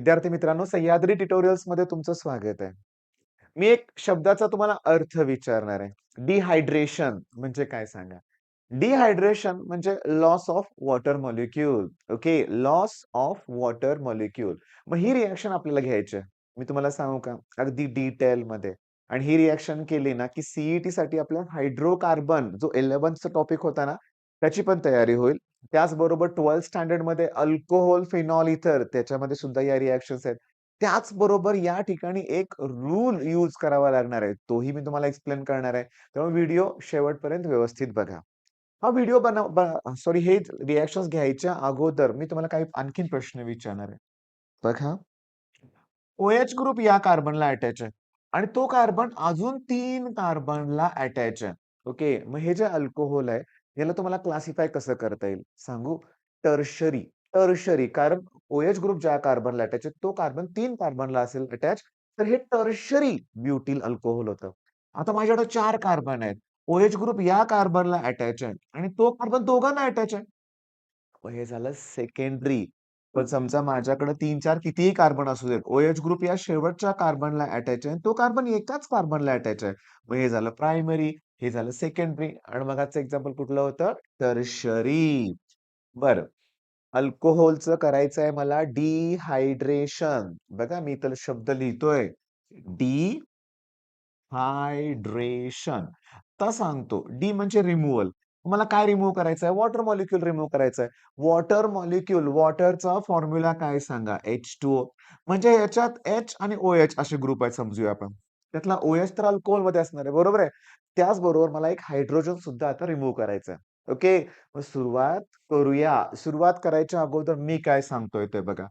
विद्यार्थी मित्रांनो, सह्याद्री ट्युटोरियल्स मध्ये तुमचं स्वागत आहे. मी एक शब्दाचा तुम्हाला अर्थ विचारणार आहे. डिहायड्रेशन म्हणजे काय सांगा? डिहायड्रेशन म्हणजे loss of water molecule. Okay, loss of water molecule. मग ही रिएक्शन आपल्याला घ्यायची आहे. मी तुम्हाला सांगू का? अगदी डिटेलमध्ये. आणि ही रिएक्शन केली ना, की सीईटी साठी आपला हायड्रोकार्बन जो 11th चा टॉपिक होता ना, त्याची पण तयारी होईल. त्याचबरोबर 12th स्टँडर्ड मध्ये अल्कोहोल, फिनॉल, इथर त्याच्यामध्ये सुद्धा या रिएक्शन्स आहेत. त्याचबरोबर या ठिकाणी एक रूल यूज करावा लागणार आहे. तोही मी तुम्हाला एक्सप्लेन करणार आहे. त्यामुळे व्हिडिओ शेवटपर्यंत व्यवस्थित बघा. हा व्हिडिओ सॉरी हे रिएक्शन्स घ्यायच्या अगोदर मी तुम्हाला काही आणखीन प्रश्न विचारणार आहे. बघा, OH ग्रुप या कार्बनला अटॅच आहे आणि तो कार्बन अजून 3 कार्बनला अटॅच आहे. ओके, मग हे जे अल्कोहोल आहे, याला तुम्हाला क्लासिफाय कसं करता येईल? सांगू? टर्शरी. टर्शरी कारण OH ग्रुप ज्या कार्बनला अटॅच आहे, तो कार्बन 3 कार्बनला असेल अटॅच, तर हे टर्शरी ब्युटिल अल्कोहोल होतं. आता माझ्याकडे 4 कार्बन आहेत. OH ग्रुप या कार्बनला अटॅच आहे आणि तो कार्बन दोघांना अटॅच आहे. मग हे झालं सेकंडरी. पण समजा माझ्याकडे 3-4 कितीही कार्बन असू देत. OH ग्रुप या शेवटच्या कार्बनला अटॅच आहे. तो कार्बन एकाच कार्बनला अटॅच आहे. मग हे झालं प्रायमरी, हे झालं सेकंडरी आणि मगाचं एक्झाम्पल कुठलं होतं? टर्शरी. बरं. अल्कोहोलचं करायचं आहे मला डिहायड्रेशन. बघा मी इथं शब्द लिहितोय. हायड्रेशन. आता सांगतो. डी म्हणजे रिमूव्हल. मला काय रिमूव्ह करायचं आहे? वॉटर मॉलिक्यूल रिमूव्ह करायचं आहे. वॉटर मॉलिक्यूल, वॉटरचा फॉर्म्युला काय सांगा? H2O. म्हणजे याच्यात H आणि OH असे ग्रुप आहेत समजूया आपण. त्यातला OH तर अल्कोहोलमध्ये असणार आहे, बरोबर आहे? त्याचबरोबर मला एक हायड्रोजन सुद्धा आता रिमूव्ह करायचा आहे. ओके. मग सुरुवात करूया. सुरुवात करायच्या अगोदर मी काय सांगतोय ते बघा.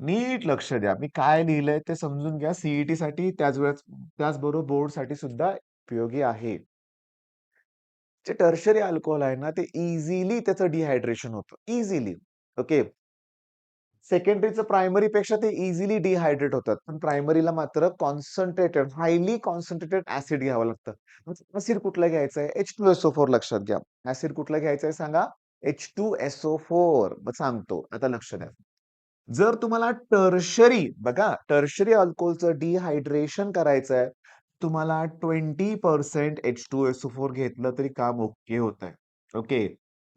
नीट लक्ष द्या. मी काय लिहिलंय ते समजून घ्या. सीईटी साठी त्याचबरोबर बोर्डसाठी सुद्धा उपयोगी आहे. जे टर्शरी अल्कोहोल आहे ना, ते इझिली त्याचं डिहायड्रेशन होतं. इझिली. ओके. सेकंडरीचं प्रायमरीपेक्षा ते इझिली डिहायड्रेट होतात. पण प्रायमरीला मात्र कॉन्सन्ट्रेटेड, हायली कॉन्सन्ट्रेटेड ॲसिड घ्यावं लागतं. ॲसिड कुठलं घ्यायचंय? H2SO4 लक्षात घ्या. ॲसिड कुठलं घ्यायचंय सांगा? H2SO4. मग सांगतो. आता लक्ष द्या. जर तुम्हाला टर्शरी बघा, टर्शरी अल्कोहोलचं डिहायड्रेशन करायचं आहे, तुम्हाला 20% H2SO4 घेतलं तरी काम ओके होतंय. ओके.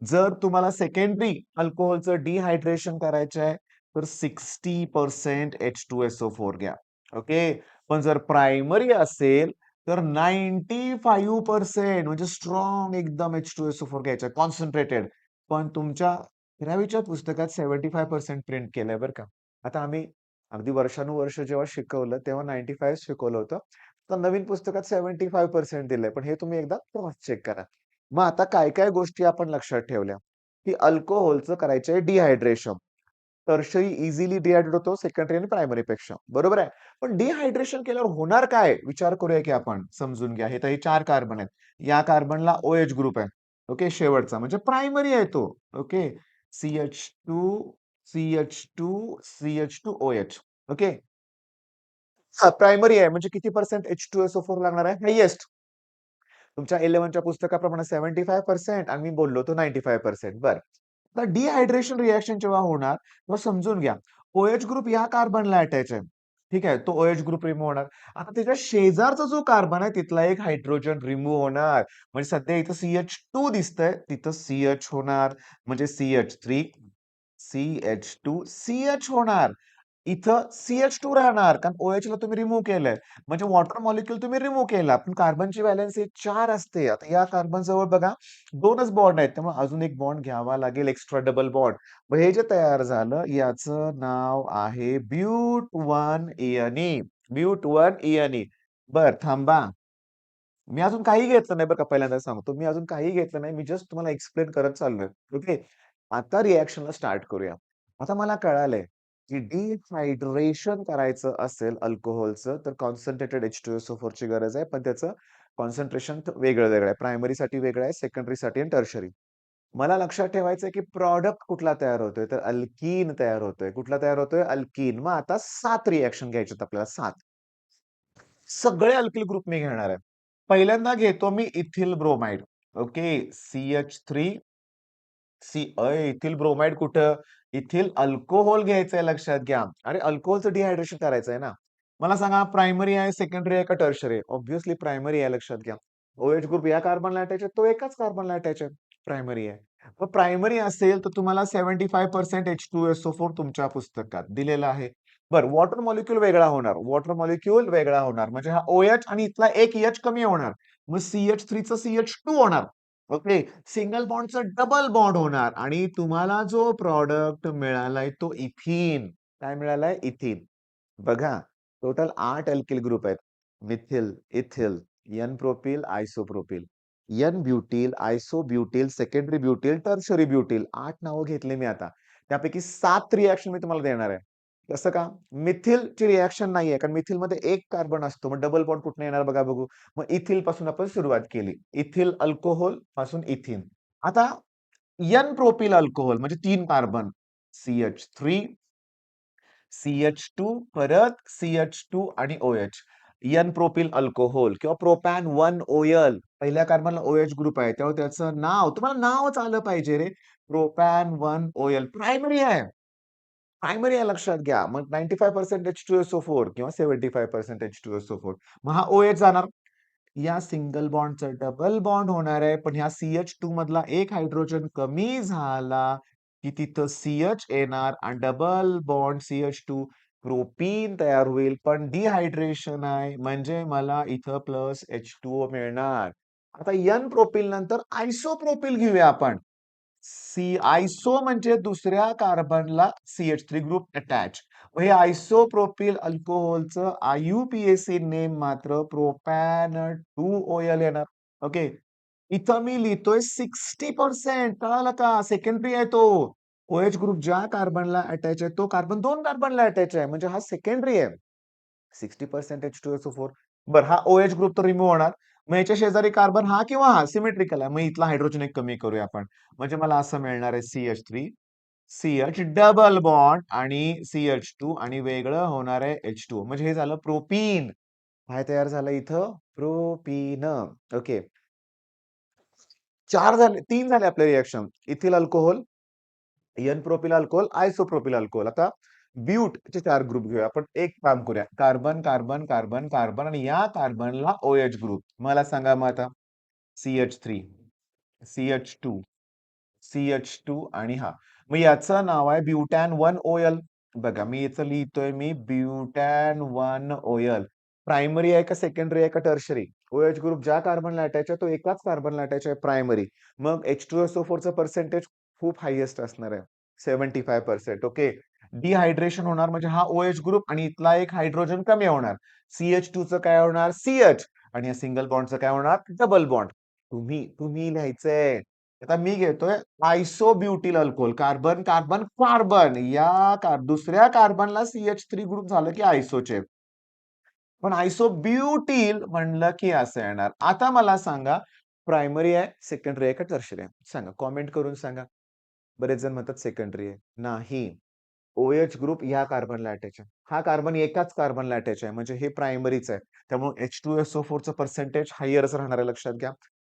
जर तुम्हाला सेकंडरी अल्कोहोलचं डिहायड्रेशन करायचं आहे, तर 60% H2SO4 घ्या. ओके. पण जर प्रायमरी असेल, तर 95% म्हणजे स्ट्रॉंग एकदम H2SO4 घ्यायचा कॉन्सन्ट्रेटेड. पण तुमच्या 11वीच्या पुस्तकात 75% प्रिंट केलंय बरं का. आता आम्ही अगदी वर्षानुवर्ष जेव्हा शिकवलं, तेव्हा 95 शिकवलं होतं. तर नवीन पुस्तकात 75% दिलंय. पण हे तुम्ही एकदा क्रॉस चेक करा. मग आता काय-काय गोष्टी आपण लक्षात ठेवल्या, की अल्कोहोलचं करायचंय डिहायड्रेशन. टर्शरी इझिली डिहायड्रेट होतो सेकंडरी आणि प्रायमरी पेक्षा. बरोबर आहे. पण डिहायड्रेशन केल्यावर होणार काय? विचार करूया की आपण. समजून घ्या. हे तर हे 4 कार्बन आहेत. या कार्बनला OH ग्रुप आहे. ओके. शेवटचा म्हणजे प्रायमरी आहे तो. Okay. CH2, CH2, CH2OH. Okay. Primary आहे म्हणजे किती पर्सेंट H2SO4 लागणार आहे? हायेस्ट. तुमच्या 11च्या पुस्तकाप्रमाणे 75% आणि मी बोललो होतो 95%. बरं. आता डिहायड्रेशन रिएक्शन जेव्हा होणार, मग समजून घ्या. OH ग्रुप या कार्बनला अटॅच आहे. ठीक आहे. तो OH ग्रुप रिमूव्ह होणार. आता त्याच्या शेजारचा जो कार्बन आहे, तिथला एक हायड्रोजन रिमूव्ह होणार. म्हणजे सध्या इथं CH2 दिसतंय, तिथं CH होणार. म्हणजे CH3, CH2, CH होणार. इथं CH2 राहणार कारण OHला तुम्ही रिमूव्ह केलंय. म्हणजे वॉटर मॉलिक्यूल तुम्ही रिमूव्ह केला. पण कार्बनची व्हॅलेन्सी 4 असते. आता या कार्बन जवळ बघा 2च बॉन्ड आहेत. त्यामुळे अजून एक बॉन्ड घ्यावा लागेल एक्स्ट्रा डबल बॉन्ड. मग हे जे तयार झालं याचं नाव आहे ब्यूट-1-ene. ब्यूट-1-ene. बरं थांबा. मी अजून काही घेतलं नाही बरं का पहिल्यांदा सांगतो. मी अजून काही घेतलं नाही. मी जस्ट तुम्हाला एक्सप्लेन करत चाललोय. ओके. आता रिएक्शनला स्टार्ट करूया. आता मला कळालंय, की डिहायड्रेशन करायचं असेल अल्कोहोलचं तर कॉन्सन्ट्रेटेड H2SO4 ची गरज आहे. पण त्याचं कॉन्सन्ट्रेशन वेगळं-वेगळं आहे. प्रायमरीसाठी वेगळं आहे, सेकंडरीसाठी आणि टर्शरी. मला लक्षात ठेवायचं की प्रॉडक्ट कुठला तयार होतोय? तर अल्कीन तयार होतोय. कुठला तयार होतोय? अल्कीन. मग आता 7 रिएक्शन घ्यायच्यात आपल्याला 7. सगळे अल्किल ग्रुप मी घेणार आहे. पहिल्यांदा घेतो मी ethyl bromide. Okay. CH3 ethyl bromide कुठं? इथिल अल्कोहोल घ्यायचंय लक्षात घ्या. अरे अल्कोहोलचं डिहायड्रेशन करायचंय ना. मला सांगा प्रायमरी आहे, सेकंडरी आहे का टर्शरी आहे? ऑब्व्हियसली प्रायमरी आहे लक्षात घ्या. OH ग्रुप या कार्बनला अटॅच आहे, तो एकाच कार्बनला अटॅच आहे. प्रायमरी आहे. मग प्रायमरी असेल तर तुम्हाला 75% H2SO4 तुमच्या पुस्तकात दिलेला आहे. बरं वॉटर मॉलिक्यूल वेगळा होणार. वॉटर मॉलिक्यूल वेगळा होणार. म्हणजे हा OH आणि इथला एक H कमी होणार. मग CH3 चं CH2 होणार. ओके. सिंगल बॉन्डचं डबल बॉन्ड होणार आणि तुम्हाला जो प्रॉडक्ट मिळालाय तो इथीन. काय मिळालाय? इथीन. बघा, टोटल 8 अल्किल ग्रुप आहेत. Methyl, ethyl, N propyl, isopropyl, N butyl, isobutyl, secondary butyl, tertiary butyl. 8 नावं घेतली मी आता. त्यापैकी 7 रिएक्शन मी तुम्हाला देणार आहे. कसं का? मिथिलची रिएक्शन नाहीये कारण मिथिलमध्ये एक कार्बन असतो. मग डबल बॉन्ड कुठून येणार बघा बघू. मग इथिल पासून आपण सुरुवात केली. इथिल अल्कोहोल पासून इथिन. आता एन प्रोपिल अल्कोहोल म्हणजे 3 कार्बन. CH3 CH2 परत CH2 आणि OH. एन प्रोपिल अल्कोहोल किंवा प्रोपॅन 1 ओयल. पहिल्या कार्बनला OH ग्रुप आहे. तेव्हा त्याचं नाव तुम्हाला नावच आलं पाहिजे रे. प्रोपॅन 1 ओयल प्रायमरी आहे. प्रायमरी आहे लक्षात घ्या. मग 95% H2SO4 किंवा 75% H2SO4. मग हा OH जाणार. या सिंगल बॉन्डचा डबल बॉन्ड होणार आहे. पण ह्या CH2 मधला एक हायड्रोजन कमी झाला की तिथं CH येणार आणि डबल बॉन्ड CH2 प्रोपीन तयार होईल. पण डिहायड्रेशन आहे म्हणजे मला इथं प्लस H2O मिळणार. आता N प्रोपिल नंतर आयसोप्रोपिल घेऊया आपण. आयसो म्हणजे दुसऱ्या कार्बनला CH3 ग्रुप अटॅच. हे आयसोप्रोपिल अल्कोहोलचं IUPAC नेम मात्र प्रोपॅन 2 ओएल येणार. ओके. इथं मी लिहितोय 60% कळालं का? सेकंडरी आहे तो. OH ग्रुप ज्या कार्बनला अटॅच आहे तो कार्बन 2 कार्बनला अटॅच आहे म्हणजे हा सेकंडरी आहे. 60% H2SO4. बरं हा OH ग्रुप तर रिमूव्ह होणार. मग याच्या शेजारी कार्बन हा किंवा हा सिमेट्रिकल आहे. मग इथला हायड्रोजन एक कमी करूया आपण. म्हणजे मला असं मिळणार आहे CH3 CH डबल बॉन्ड आणि CH2 आणि वेगळं होणार आहे H2O. म्हणजे हे झालं प्रोपीन. काय तयार झालं इथं? प्रोपीन. ओके. 4 झाले, 3 झाले आपले reaction. Ethyl alcohol, n propyl alcohol, isopropyl alcohol. आता ब्यूटचे 4 ग्रुप घेऊया. आपण एक काम करूया. कार्बन, कार्बन, कार्बन, कार्बन आणि या कार्बनला OH ग्रुप. मला सांगा मग आता CH3, CH2, CH2 आणि हा. मग याचं नाव आहे ब्युटॅन 1 ओएल. बघा मी याचं लिहितोय मी ब्युटॅन 1 ओएल. प्रायमरी आहे का सेकंडरी आहे का टर्शरी? OH ग्रुप ज्या कार्बनला अटॅच आहे तो एकाच कार्बनला अटॅच आहे प्रायमरी. मग H2SO4 चं पर्सेंटेज खूप हायेस्ट असणार आहे. 75% ओके. डिहायड्रेशन होणार म्हणजे हा OH ग्रुप आणि इथला एक हायड्रोजन कमी होणार. CH2 चं काय होणार? CH आणि या सिंगल बॉन्डचं काय होणार? Double bond. तुम्ही लिहायचंय. आता मी घेतोय आयसोब्युटिल अल्कोहोल. Carbon, carbon, carbon. दुसऱ्या कार्बनला CH3 ग्रुप झालं की आयसोचे. पण आयसोब्युटिल म्हणलं की असं येणार. आता मला सांगा प्रायमरी आहे, सेकंडरी आहे का टर्शरी आहे? सांगा. कमेंट करून सांगा. बरेच जण म्हणतात सेकंडरी आहे. नाही. OH ग्रुप या कार्बनला अटॅच आहे. हा कार्बन एकाच कार्बनला अटॅच आहे. म्हणजे हे प्रायमरीच आहे. त्यामुळे H2SO4 चं पर्सेंटेज हायरच राहणार आहे लक्षात घ्या.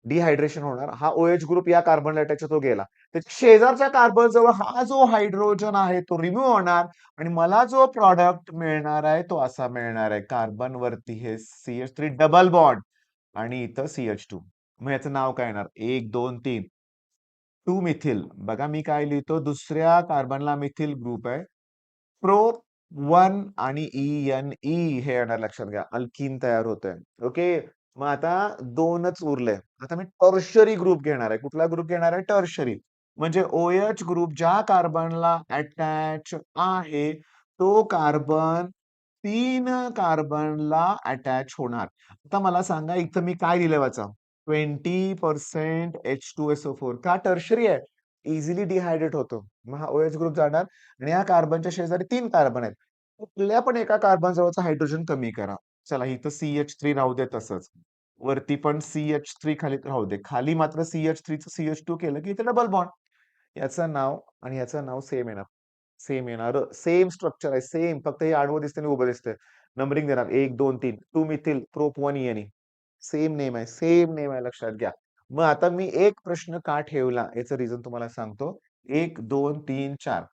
डिहायड्रेशन होणार. हा OH ग्रुप या कार्बनला अटॅच आहे तो गेला. त्याच्या शेजारच्या कार्बन जवळ हा जो हायड्रोजन आहे तो रिमूव्ह होणार आणि मला जो प्रॉडक्ट मिळणार आहे तो असा मिळणार आहे. कार्बन वरती हे CH3 डबल बॉन्ड आणि इथं CH2. मग याचं नाव काय येणार? 1, 2, 3. 2 मिथिल. बघा मी काय लिहितो दुसऱ्या कार्बनला मिथिल ग्रुप आहे. प्रो 1 आणि ENE हे येणार लक्षात घ्या. अल्कीन तयार होतंय. ओके. मग आता 2च उरले. आता मी टर्शरी ग्रुप घेणार आहे. कुठला ग्रुप घेणार आहे? टर्शरी. म्हणजे OH ग्रुप ज्या कार्बनला अटॅच आहे तो कार्बन 3 कार्बनला अटॅच होणार. आता मला सांगा इथं मी काय लिहिलंय वाचा. 20% H2SO4 का टर्शरी आहे? इझिली डिहायड्रेट होतो. मग हा OH ग्रुप जाणार आणि या कार्बनच्या शेजारी 3 कार्बन आहेत. कुठल्या पण एका कार्बन जवळचा हायड्रोजन कमी करा. चला इथं CH3 राहू दे तसंच. वरती पण CH3 खाली राहू दे. खाली मात्र CH3 चं CH2 केलं की इथे डबल बॉन्ड. याचं नाव आणि याचं नाव सेम येणार. सेम येणार. सेम स्ट्रक्चर आहे. सेम. फक्त हे आडवं दिसतंय आणि उभं दिसतंय. नंबरिंग देणार 1, 2, 3. 2 methyl prop 1 ENE. Same name आहे. सेम नेम आहे लक्षात घ्या. मग आता मी एक प्रश्न का ठेवला याचं रिझन तुम्हाला सांगतो. 1, 2, 3, 4.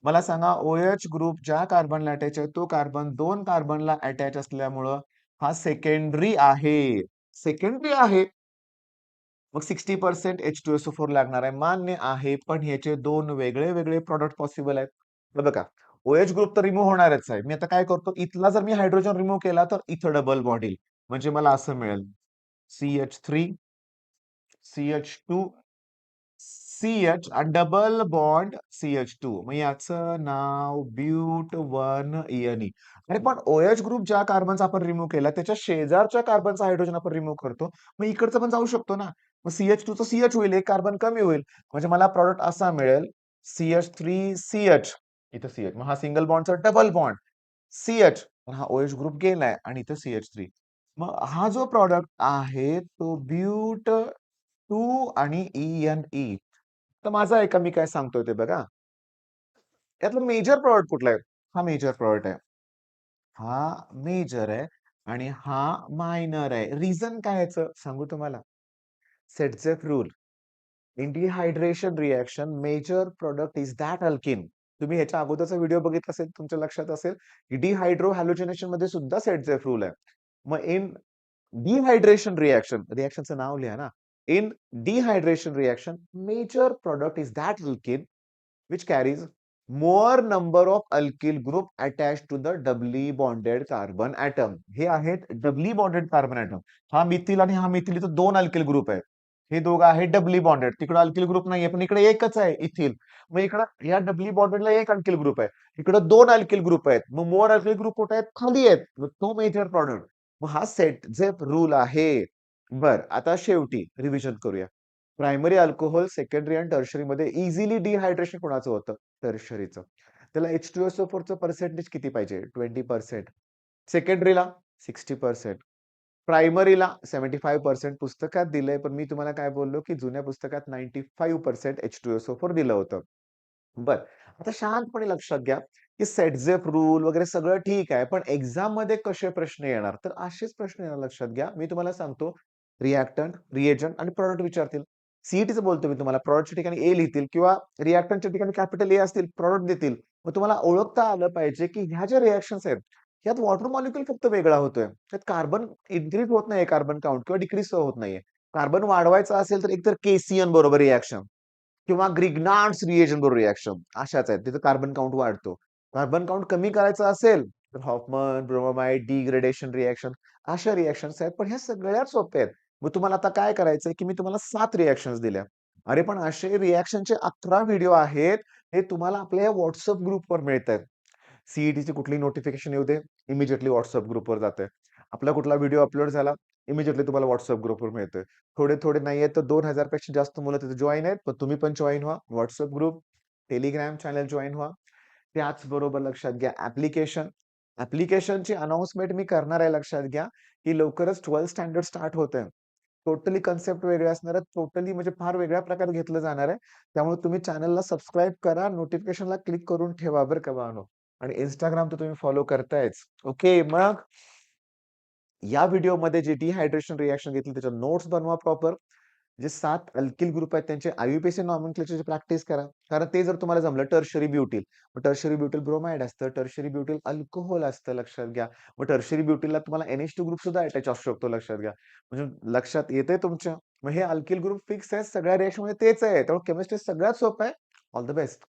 मला सांगा OH ग्रुप ज्या कार्बनला अटॅच आहे तो कार्बन 2 कार्बनला अटॅच असल्यामुळं हा सेकंडरी आहे. सेकंडरी आहे. मग 60% H2SO4 लागणार आहे. मान्य आहे. पण ह्याचे 2 वेगळे वेगळे प्रॉडक्ट पॉसिबल आहेत. हे बघा, OH ग्रुप तर रिमूव्ह होणारच आहे. मी आता काय करतो, इथला जर मी हायड्रोजन रिमूव्ह केला तर इथं डबल बॉन्ड येईल. म्हणजे मला असं मिळेल CH3 CH2 CH आणि डबल बॉन्ड CH2. मग याचं नाव ब्यूट 1 ENE. अरे पण OH ग्रुप ज्या कार्बनचा आपण रिमूव्ह केला त्याच्या शेजारच्या कार्बनचा हायड्रोजन आपण रिमूव्ह करतो. मग इकडचं पण जाऊ शकतो ना. मग CH2 चं CH होईल, एक कार्बन कमी होईल. म्हणजे मला प्रॉडक्ट असा मिळेल CH3CH. इथं CH. मग हा सिंगल बॉन्डचा डबल बॉन्ड CH. हा OH ग्रुप गेलाय आणि इथं CH3. मग हा जो प्रॉडक्ट आहे तो ब्यूट 2 आणि ENE. तर माझा ऐका मी काय सांगतोय ते बघा. यातलं मेजर प्रॉडक्ट कुठला आहे? हा मेजर प्रॉडक्ट आहे. हा मेजर आहे आणि हा मायनर आहे. रिझन काय याचं सांगू तुम्हाला? Saytzeff rule. In dehydration reaction major product is that alkene. तुम्ही ह्याच्या अगोदरचा व्हिडिओ बघितला असेल, तुमच्या लक्षात असेल की डिहायड्रो हॅलोजिनेशन मध्ये सुद्धा सेटझेफ रूल आहे. मग इन डिहायड्रेशन रिएक्शन, रिएक्शनचं नाव लिहा ना. In dehydration reaction major product is that alkene which carries more number of alkyl group attached to the doubly bonded carbon atom. हे आहेत डबली बॉन्डेड कार्बन ऍटम. हा मिथिल आणि हा मिथिल इथं 2 अल्किल ग्रुप आहेत. हे दोघं आहेत डबली बॉन्डेड. तिकडे अल्किल ग्रुप नाहीये पण इकडे एकच आहे इथिल. मग इकडे या डबली बॉन्डेडला एक अल्किल ग्रुप आहे. इकडे 2 अल्किल ग्रुप आहेत. मग मोर अल्किल ग्रुप कुठे आहेत? खाली आहेत. मग तो मेजर प्रॉडक्ट. मग हा सेट जे रूल आहे. बर आता शेवटी रिव्हिजन करूया. प्रायमरी अल्कोहोल सेकंडरी आणि टर्शरी मध्ये इझिली डिहायड्रेशन कोणाचं होतं? टर्शरीचं. त्याला H2SO4 चं पर्सेंटेज किती पाहिजे? 20%. सेकंडरीला 60%. प्रायमरीला 75% पुस्तकात दिलंय, पण मी तुम्हाला काय बोललो की जुन्या पुस्तकात 95% H2SO4 दिलं होतं. बर आता शांतपणे लक्षात घ्या की सेटझेफ रूल वगैरे सगळं ठीक आहे, पण एक्झाम मध्ये कसे प्रश्न येणार? तर असेच प्रश्न येणार. लक्षात घ्या, मी तुम्हाला सांगतो रिएक्टंट, रिएजंट आणि प्रॉडक्ट विचारतील. सीईटीचं बोलतो मी तुम्हाला, प्रॉडक्टच्या ठिकाणी ए लिहितील किंवा रिएक्टंटच्या ठिकाणी कॅपिटल ए असतील, प्रॉडक्ट देतील. मग तुम्हाला ओळखता आलं पाहिजे की ह्या ज्या रिएक्शन्स आहेत यात वॉटर मॉलिक्युल फक्त वेगळा होतोय. त्यात कार्बन इन्क्रीज होत नाहीये, कार्बन काउंट किंवा डिक्रीज होत नाहीये. कार्बन वाढवायचा असेल तर एकतर केसीएन बरोबर रिएक्शन किंवा ग्रिग्नार्ड्स रिएजन बरोबर रिएक्शन अशाच आहेत. तिथे कार्बन काउंट वाढतो. कार्बन काउंट कमी करायचा असेल तर हॉफमन, ब्रोमाइड, डिग्रेडेशन रिएक्शन अशा रिएक्शन्स आहेत. पण ह्या सगळ्यात सोप्या आहेत. मग तुम्हाला आता काय करायचंय की मी तुम्हाला 7 रिएक्शन्स दिल्या. अरे पण असे रिएक्शनचे 11 व्हिडिओ आहेत. हे तुम्हाला आपल्या या WhatsApp ग्रुपवर मिळतायत. सीईटीची कुठली नोटिफिकेशन येऊ दे, इमिजिएटली WhatsApp ग्रुपवर जाते. आपला कुठला व्हिडिओ अपलोड झाला, इमिजिएटली तुम्हाला WhatsApp ग्रुपवर मिळतोय. थोडे नाही आहेत तर 2000 पेक्षा जास्त मुलं तिथे जॉइन आहेत. पण तुम्ही पण जॉइन व्हा. WhatsApp group, Telegram channel join व्हा. त्याचबरोबर लक्षात घ्या ऍप्लिकेशनची अनाउन्समेंट मी करणार आहे. लक्षात घ्या की लवकरच 12th स्टँडर्ड स्टार्ट होतंय. टोटली कन्सेप्ट वेगळे असणार आहेत. टोटली म्हणजे फार वेगळ्या प्रकारे घेतलं जाणार आहे. त्यामुळे तुम्ही चॅनलला सबस्क्राईब करा, नोटिफिकेशनला क्लिक करून ठेवा बरं का बाळांनो. आणि Instagram तर तुम्ही फॉलो करतायच. ओके, मग या व्हिडिओमध्ये जे डिहायड्रेशन रिएक्शन घेतली त्याच्या नोट्स बनवा प्रॉपर. जे 7 अल्किल ग्रुप आहेत त्यांचे आययुपीएसी नॉमेनक्लेचरची प्रॅक्टिस करा. कारण ते जर तुम्हाला जमलं टर्शरी ब्युटिल. मग टर्शरी ब्युटिल ब्रोमाइड असतं, टर्शरी ब्युटिल अल्कोहोल असतं लक्षात घ्या. मग टर्शरी ब्युटिलला तुम्हाला NH2 ग्रुप सुद्धा अटॅच असू शकतो लक्षात घ्या. म्हणजे लक्षात येतंय तुमच्या. मग हे अल्किल ग्रुप फिक्स आहे सगळ्या रिएक्शन मध्ये तेच आहे. त्यामुळे केमिस्ट्री सगळ्यात सोपं आहे. All the best.